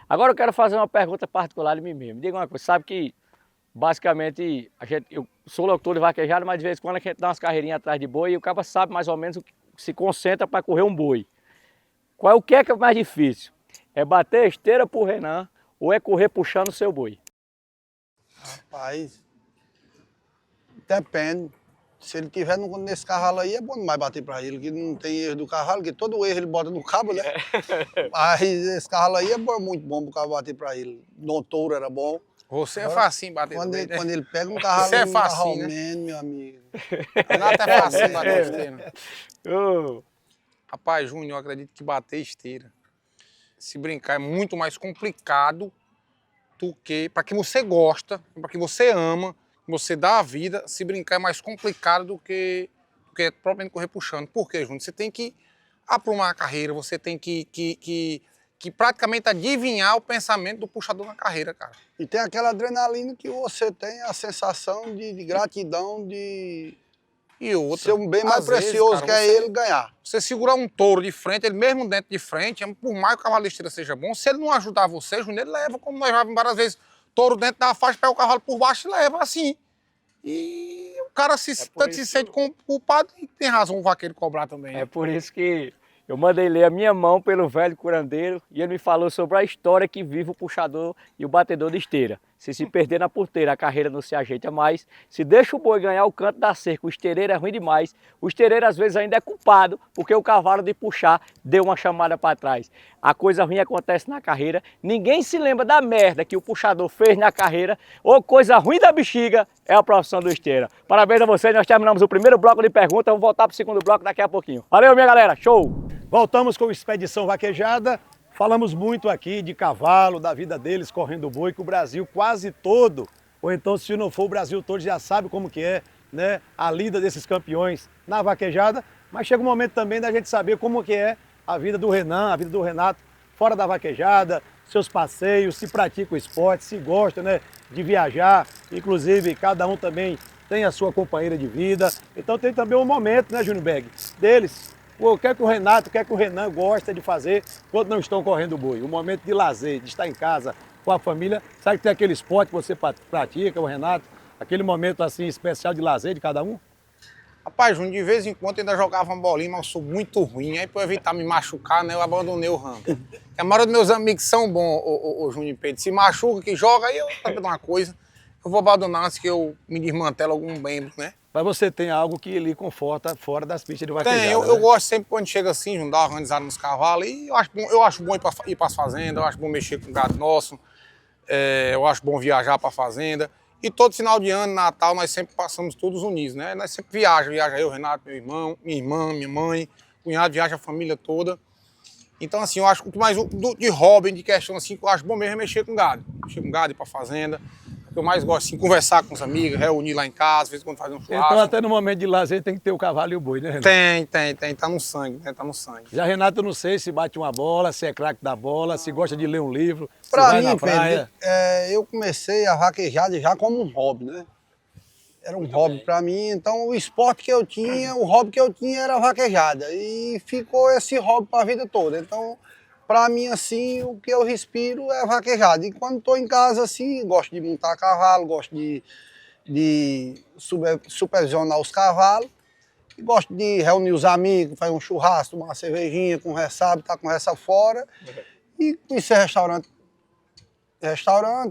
Agora eu quero fazer uma pergunta particular de mim mesmo. Me diga uma coisa, sabe que basicamente eu sou locutor de vaquejada, mas de vez em quando a gente dá umas carreirinhas atrás de boi e o cara sabe mais ou menos o que se concentra para correr um boi. O que é mais difícil? É bater esteira pro Renan ou é correr puxando o seu boi? Rapaz, depende. Se ele tiver nesse cavalo aí, é bom demais bater para ele, que não tem erro do cavalo, que todo erro ele bota no cabo, né? Mas esse cavalo aí é muito bom pro cavalo bater para ele. No touro era bom. Você é facinho bater Quando também, né? ele pega um cavalo, Você é facinho, né? romeno, meu amigo. Renato é facinho bater esteira. Ô, Rapaz, Júnior, eu acredito que bater esteira, se brincar, é muito mais complicado do que, para quem você gosta, para quem você ama, que você dá a vida, se brincar é mais complicado do que propriamente correr puxando. Por quê, Júnior? Você tem que aprumar a carreira, você tem que praticamente adivinhar o pensamento do puxador na carreira, cara. E tem aquela adrenalina que você tem, a sensação de gratidão, de E outra, ser um bem mais às vezes, precioso, cara, que é ele ganhar. Você segurar um touro de frente, ele mesmo dentro de frente, por mais que o cavalo de esteira seja bom, se ele não ajudar você, Júnior, ele leva, como nós já vimos várias vezes, touro dentro da faixa, pega o cavalo por baixo e leva, assim. E o cara tanto se sente culpado e tem razão o vaqueiro cobrar também. Né? é por isso que eu mandei ler a minha mão pelo velho curandeiro e ele me falou sobre a história que vive o puxador e o batedor de esteira. Se perder na porteira, a carreira não se ajeita mais. Se deixa o boi ganhar o canto da cerca, o esteireiro é ruim demais. O esteireiro às vezes ainda é culpado porque o cavalo de puxar deu uma chamada para trás. A coisa ruim acontece na carreira, ninguém se lembra da merda que o puxador fez na carreira ou coisa ruim da bexiga é a profissão do esteira. Parabéns a vocês, nós terminamos o primeiro bloco de perguntas, vamos voltar para o segundo bloco daqui a pouquinho. Valeu, minha galera, show! Voltamos com o Expedição Vaquejada. Falamos muito aqui de cavalo, da vida deles correndo boi, que o Brasil quase todo, ou então se não for o Brasil todo, já sabe como que é, né, a lida desses campeões na vaquejada. Mas chega um momento também da gente saber como que é a vida do Renan, a vida do Renato fora da vaquejada, seus passeios, se pratica o esporte, se gosta, né, de viajar. Inclusive, cada um também tem a sua companheira de vida. Então tem também um momento, né, Júnior Beg, deles. O que é que o Renato, o que é que o Renan gosta de fazer quando não estão correndo boi? Um momento de lazer, de estar em casa com a família. Sabe que tem aquele esporte que você pratica, o Renato? Aquele momento assim especial de lazer de cada um? Rapaz, Júnior, de vez em quando eu ainda jogava uma bolinha, mas eu sou muito ruim. Aí, para evitar me machucar, né, eu abandonei o ramo. A maioria dos meus amigos são bons, o Júnior e Pedro. Se machuca, que joga, aí eu faço uma coisa. Eu vou abandonar antes que eu me desmantelo algum membro, né? Mas você tem algo que lhe conforta fora das pistas de vaquejada, Tem, eu né? gosto sempre quando chega assim, Júnior, dar uma organizada nos cavalos. E eu acho bom ir para as fazendas, eu acho bom mexer com o gado nosso. Eu acho bom viajar para a fazenda. E todo final de ano, Natal, nós sempre passamos todos unidos, né? Nós sempre viaja eu, Renato, meu irmão, minha irmã, minha mãe, cunhado, viaja a família toda. Então, assim, eu acho que mais de hobby, de questão assim, que eu acho bom mesmo é mexer com gado. Mexer com gado, ir para a fazenda. O que eu mais gosto, assim, conversar com os amigos, reunir lá em casa, às vezes quando fazer um churrasco. Então até no momento de lazer tem que ter o cavalo e o boi, né, Renato? Tem, tá no sangue, né? Tá no sangue. Já Renato, eu não sei se bate uma bola, se é craque da bola, se gosta de ler um livro, se Pra vai mim, na praia. Pedro, eu comecei a vaquejada já como um hobby, né? Era um hobby para mim, então o esporte que eu tinha, o hobby que eu tinha era a vaquejada. E ficou esse hobby para a vida toda. Então, para mim, assim, o que eu respiro é vaquejada. E quando estou em casa, assim, gosto de montar cavalo, gosto de supervisionar os cavalos. E gosto de reunir os amigos, fazer um churrasco, tomar uma cervejinha, conversar, botar a conversa fora. E conhecer restaurantes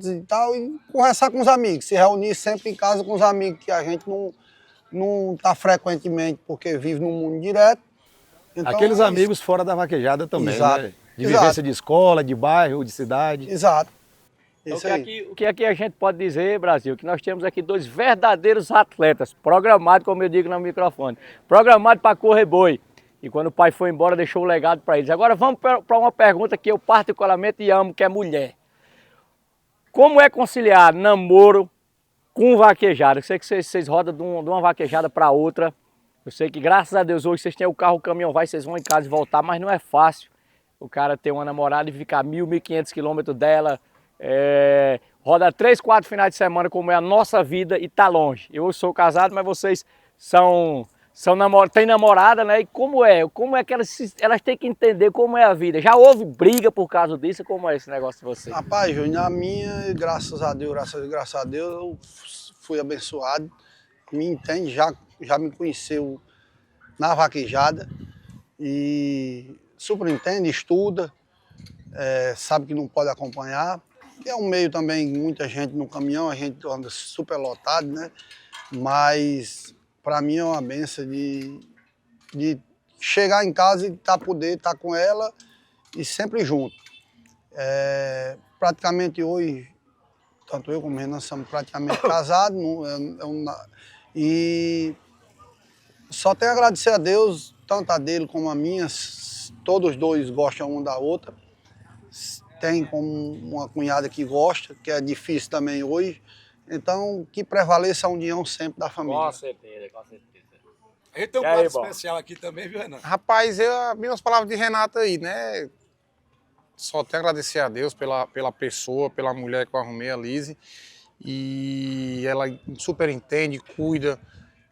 e tal, e conversar com os amigos, se reunir sempre em casa com os amigos, que a gente não tá frequentemente porque vive no mundo direto. Então, Aqueles amigos fora da vaquejada também, Exato. né? De vivência de escola, de bairro, de cidade. Exato. Então, Isso aí. o que aqui a gente pode dizer, Brasil, que nós temos aqui dois verdadeiros atletas, programados, como eu digo no microfone, programados para correr boi. E quando o pai foi embora, deixou o legado para eles. Agora vamos para uma pergunta que eu particularmente amo, que é mulher. Como é conciliar namoro com vaquejada? Eu sei que vocês rodam de uma vaquejada para outra. Eu sei que graças a Deus hoje vocês têm o carro, o caminhão vai, vocês vão em casa e voltar, mas não é fácil o cara ter uma namorada e ficar 1.500 quilômetros dela, roda 3, 4 finais de semana, como é a nossa vida, e tá longe. Eu sou casado, mas vocês têm namorada, né? E como é que elas têm que entender como é a vida? Já houve briga por causa disso? Como é esse negócio de vocês? Rapaz, Júnior, a minha, graças a Deus, eu fui abençoado. Me entende, já me conheceu na vaquejada e super entende, estuda, sabe que não pode acompanhar. É um meio também, muita gente no caminhão, a gente anda super lotado, né? Mas para mim é uma benção de chegar em casa e poder estar com ela e sempre junto. Praticamente hoje, tanto eu como o Renan somos praticamente casados, e só tenho a agradecer a Deus, tanto a dele como a minha, todos os dois gostam um da outra. Tem como uma cunhada que gosta, que é difícil também hoje. Então, que prevaleça a união sempre da família. Com certeza, com certeza. A gente tem um quadro especial aqui também, viu, Renan? Rapaz, as mesmas palavras de Renato aí, né? Só tenho a agradecer a Deus pela pessoa, pela mulher que eu arrumei, a Lise. E ela super entende, cuida.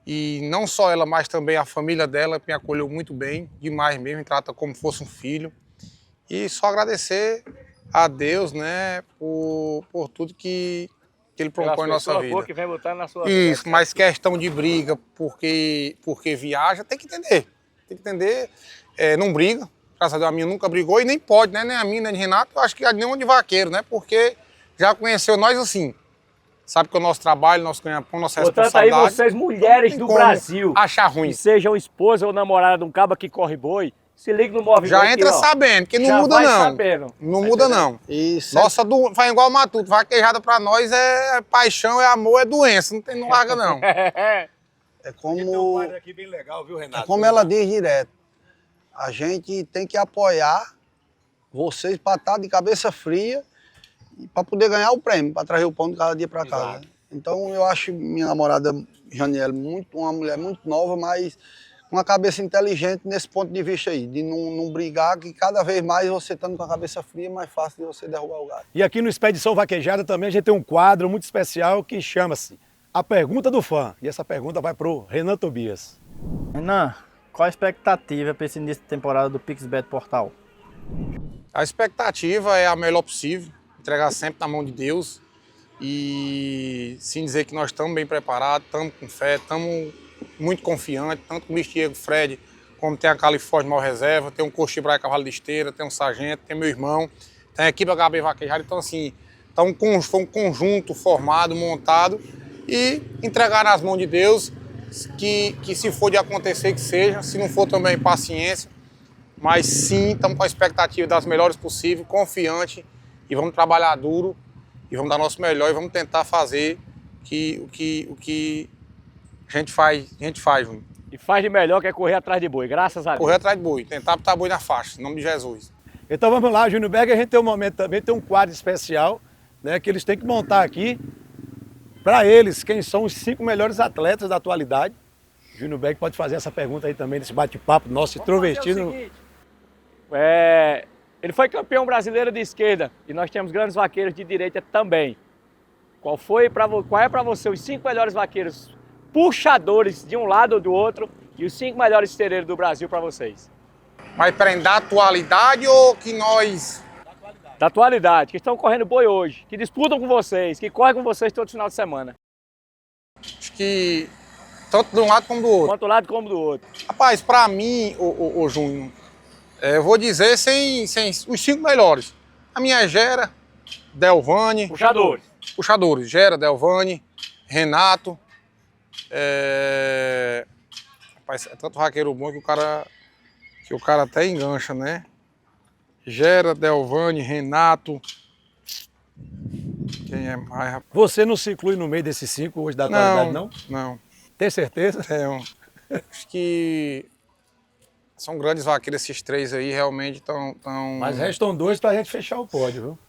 E não só ela, mas também a família dela me acolheu muito bem, demais mesmo, me trata como fosse um filho. E só agradecer a Deus, né, por tudo que Ele propõe na nossa vida. Que vem botando na sua Isso, vida. mas questão de briga, porque viaja, tem que entender. Tem que entender, não briga. Graças a Deus, a minha nunca brigou e nem pode, né? Nem a minha, nem de Renato, eu acho que nenhum de vaqueiro, né? Porque já conheceu nós assim. Sabe que é o nosso trabalho, nosso ganha-pão, nossa responsabilidade. Portanto, aí vocês, mulheres do Brasil, achar ruim. que sejam esposa ou namorada de um caba que corre boi, se liga no movimento. Já entra aqui, sabendo, que não já muda vai não. sabendo. Não muda não. Isso. Nossa, faz igual o Matuto, vaquejada pra nós é paixão, é amor, é doença, não larga não. É Tem um quadro aqui bem legal, viu, Renato? como ela diz direto, a gente tem que apoiar vocês para estar de cabeça fria e para poder ganhar o prêmio, para trazer o pão de cada dia para casa. Exato. Então eu acho minha namorada Janiele uma mulher muito nova, mas com uma cabeça inteligente nesse ponto de vista aí, de não brigar, que cada vez mais você estando com a cabeça fria é mais fácil de você derrubar o gado. E aqui no Expedição Vaquejada também a gente tem um quadro muito especial que chama-se A Pergunta do Fã. E essa pergunta vai pro Renan Tobias. Renan, qual a expectativa para esse início de temporada do PixBet Portal? A expectativa é a melhor possível, entregar sempre na mão de Deus e sim dizer que nós estamos bem preparados, estamos com fé, estamos muito confiantes, tanto com o Mister Diego Fred, como tem a Califórnia Mal Reserva, tem um Coxi Braia Cavalo de Esteira, tem um Sargento, tem meu irmão, tem a equipe HB Vaquejada, então assim, foi um conjunto formado, montado e entregar nas mãos de Deus, que se for de acontecer que seja, se não for também paciência, mas sim, estamos com a expectativa das melhores possíveis, confiante e vamos trabalhar duro e vamos dar nosso melhor e vamos tentar fazer o que a gente faz, Júnior. E faz de melhor que é correr atrás de boi, graças a Deus. Correr atrás de boi, tentar botar boi na faixa, em nome de Jesus. Então vamos lá, Júnior Berg, a gente tem um momento também, tem um quadro especial, né, que eles têm que montar aqui para eles quem são os 5 melhores atletas da atualidade. Júnior Berg pode fazer essa pergunta aí também, nesse bate-papo nosso, introvertido. Ele foi campeão brasileiro de esquerda e nós temos grandes vaqueiros de direita também. Qual é para você os 5 melhores vaqueiros puxadores de um lado ou do outro e os 5 melhores esteireiros do Brasil para vocês? Mas para da atualidade ou que nós... Da atualidade, que estão correndo boi hoje, que disputam com vocês, que correm com vocês todo final de semana. Acho que tanto de um lado como do outro. Tanto do lado como do outro. Rapaz, para mim, ô Júnior, eu vou dizer sem os 5 melhores. A minha é Gera, Delvani... Puxadores. Gera, Delvani, Renato. Rapaz, é tanto vaqueiro bom que o cara até engancha, né? Gera, Delvani, Renato. Quem é mais, rapaz? Você não se inclui no meio desses 5 hoje da atualidade, não? Não. Tem certeza? Acho que são grandes vaqueiros esses 3 aí, realmente estão... Mas restam 2 pra gente fechar o pódio, viu?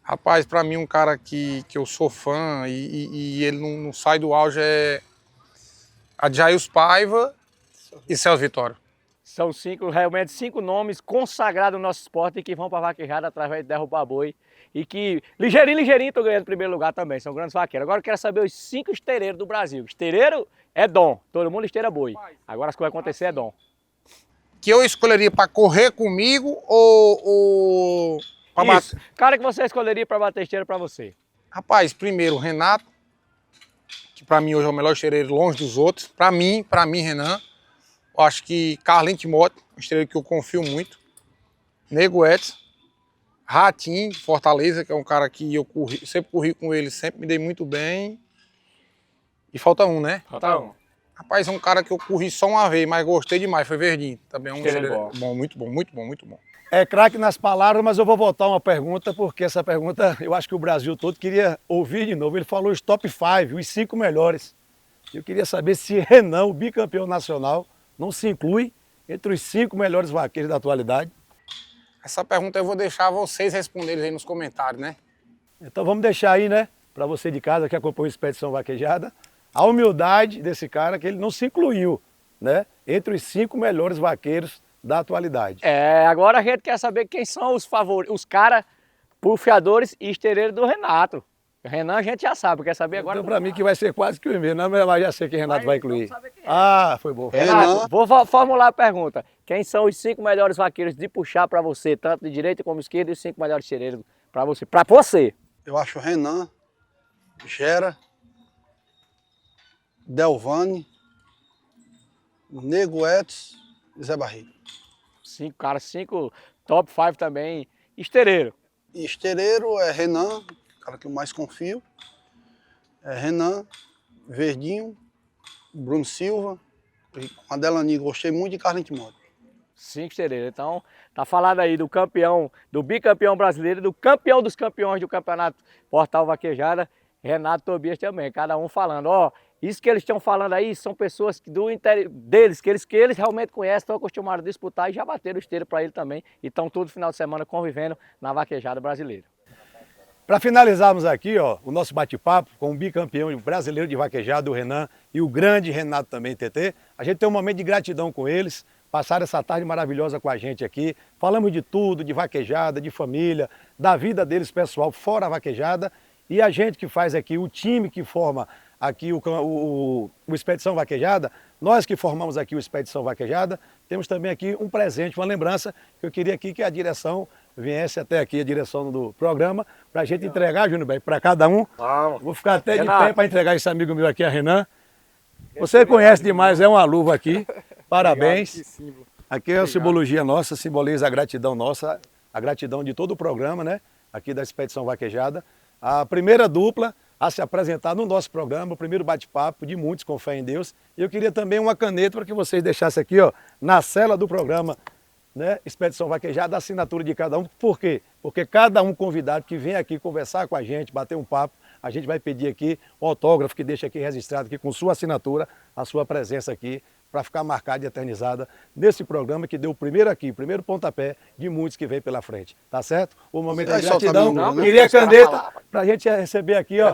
Rapaz, pra mim um cara que eu sou fã e ele não sai do auge é Adjails Paiva e Celso Vitória. São realmente 5 nomes consagrados no nosso esporte e que vão para a vaquejada através de derrubar boi. E que, ligeirinho, estou ganhando primeiro lugar também. São grandes vaqueiros. Agora eu quero saber os 5 estereiros do Brasil. Estereiro é dom. Todo mundo esteira boi. Agora as coisas vão acontecer é dom. Que eu escolheria para correr comigo ou para Isso. bater? Cara que você escolheria para bater esteira para você. Rapaz, primeiro o Renato, que para mim hoje é o melhor esteireiro longe dos outros. Para mim, Renan. Eu acho que Carlinhos Timóteo, um esteireiro que eu confio muito. Nego Edson. Ratinho, Fortaleza, que é um cara que eu sempre corri com ele, sempre me dei muito bem. E falta um, né? Falta um. Rapaz, é um cara que eu corri só uma vez, mas gostei demais, foi Verdinho. Também é um Esteireiro bom, muito bom, muito bom, muito bom. É craque nas palavras, mas eu vou voltar uma pergunta, porque essa pergunta eu acho que o Brasil todo queria ouvir de novo. Ele falou os top 5, os 5 melhores. Eu queria saber se Renan, o bicampeão nacional, não se inclui entre os 5 melhores vaqueiros da atualidade. Essa pergunta eu vou deixar vocês responderem aí nos comentários, né? Então vamos deixar aí, né, para você de casa que acompanha a Expedição Vaquejada, a humildade desse cara que ele não se incluiu, né, entre os 5 melhores vaqueiros da atualidade. Agora a gente quer saber quem são os favoritos, os caras puxadores e esteireiros do Renato. O Renan a gente já sabe, quer saber agora? Então para mim que vai ser quase que o mesmo, né? Mas já sei que o Renato vai incluir. Vamos saber quem é. Ah, foi bom. Renato, vou formular a pergunta. Quem são os 5 melhores vaqueiros de puxar para você, tanto de direita como esquerda, e os 5 melhores esteireiros para você? Para você. Eu acho Renan, Gera, Delvane, Nego Edson e Zé Barriga. 5 caras, 5 top 5 também, esteireiro. E esteireiro é Renan, o cara que eu mais confio. É Renan, Verdinho, Bruno Silva, Adelani, gostei muito de Carlinhos Timóteo. 5 esteireiros. Então, tá falado aí do campeão, do bicampeão brasileiro, do campeão dos campeões do campeonato Portal Vaquejada, Renato Tobias também. Cada um falando, ó, isso que eles estão falando aí são pessoas do interior deles, que eles realmente conhecem, estão acostumados a disputar e já bateram o esteiro para ele também. E estão todo final de semana convivendo na vaquejada brasileira. Para finalizarmos aqui, ó, o nosso bate-papo com o bicampeão brasileiro de vaquejada, o Renan, e o grande Renato também, TT, a gente tem um momento de gratidão com eles, passaram essa tarde maravilhosa com a gente aqui, falamos de tudo, de vaquejada, de família, da vida deles pessoal fora a vaquejada, e a gente que faz aqui, o time que forma aqui o Expedição Vaquejada, nós que formamos aqui o Expedição Vaquejada, temos também aqui um presente, uma lembrança, que eu queria aqui que a direção viesse até aqui, a direção do programa, para a gente entregar, Júnior Bem, para cada um. Vamos. Vou ficar até Renato. de pé para entregar esse amigo meu aqui, a Renan. Você conhece demais, é uma luva aqui. Parabéns. Aqui é a simbologia nossa, simboliza a gratidão nossa, a gratidão de todo o programa, né? Aqui da Expedição Vaquejada. A primeira dupla a se apresentar no nosso programa, o primeiro bate-papo de muitos com fé em Deus. E eu queria também uma caneta para que vocês deixassem aqui, ó, na cela do programa, né? Expedição Vaquejada, a assinatura de cada um. Por quê? Porque cada um convidado que vem aqui conversar com a gente, bater um papo, a gente vai pedir aqui um autógrafo que deixa aqui registrado aqui com sua assinatura, a sua presença aqui, para ficar marcada e eternizada nesse programa que deu o primeiro pontapé de muitos que vem pela frente. Tá certo? O momento de gratidão. Queria a caneta para a gente receber aqui, ó,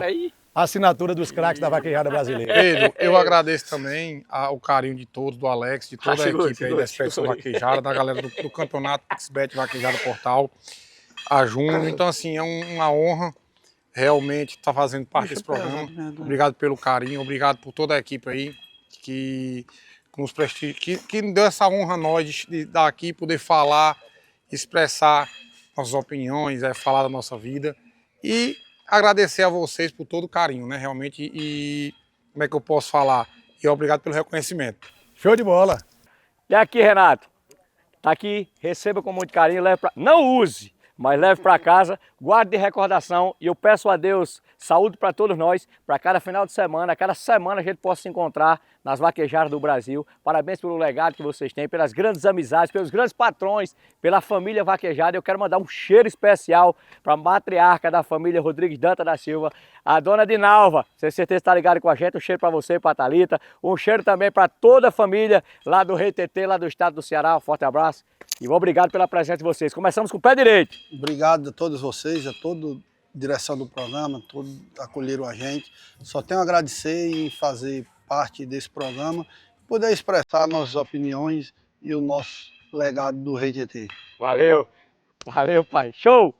a assinatura dos craques da vaquejada brasileira. Pedro, eu agradeço também o carinho de todos, do Alex, de toda a equipe aí da Expedição Vaquejada, da galera do campeonato XBET Vaquejada Portal, a Júnior. Então, assim, é uma honra realmente estar fazendo parte desse programa. Obrigado pelo carinho, obrigado por toda a equipe aí que nos que deu essa honra a nós de estar aqui, poder falar, expressar nossas opiniões, falar da nossa vida e agradecer a vocês por todo o carinho, né, realmente, e como é que eu posso falar? E obrigado pelo reconhecimento. Show de bola! E aqui, Renato, tá aqui, receba com muito carinho, leve pra... não use, mas leve para casa, guarde de recordação e eu peço a Deus saúde para todos nós, para cada final de semana, cada semana a gente possa se encontrar nas vaquejadas do Brasil. Parabéns pelo legado que vocês têm, pelas grandes amizades, pelos grandes patrões, pela família vaquejada. Eu quero mandar um cheiro especial para a matriarca da família Rodrigues Dantas da Silva, a dona Dinalva. Você certeza está ligado com a gente, um cheiro para você e para a Thalita, um cheiro também para toda a família lá do Rei TT, lá do estado do Ceará. Um forte abraço e obrigado pela presença de vocês. Começamos com o pé direito. Obrigado a todos vocês, a toda a direção do programa, todos acolheram a gente. Só tenho a agradecer e fazer parte desse programa, poder expressar nossas opiniões e o nosso legado do Rei GT. Valeu, valeu, pai. Show!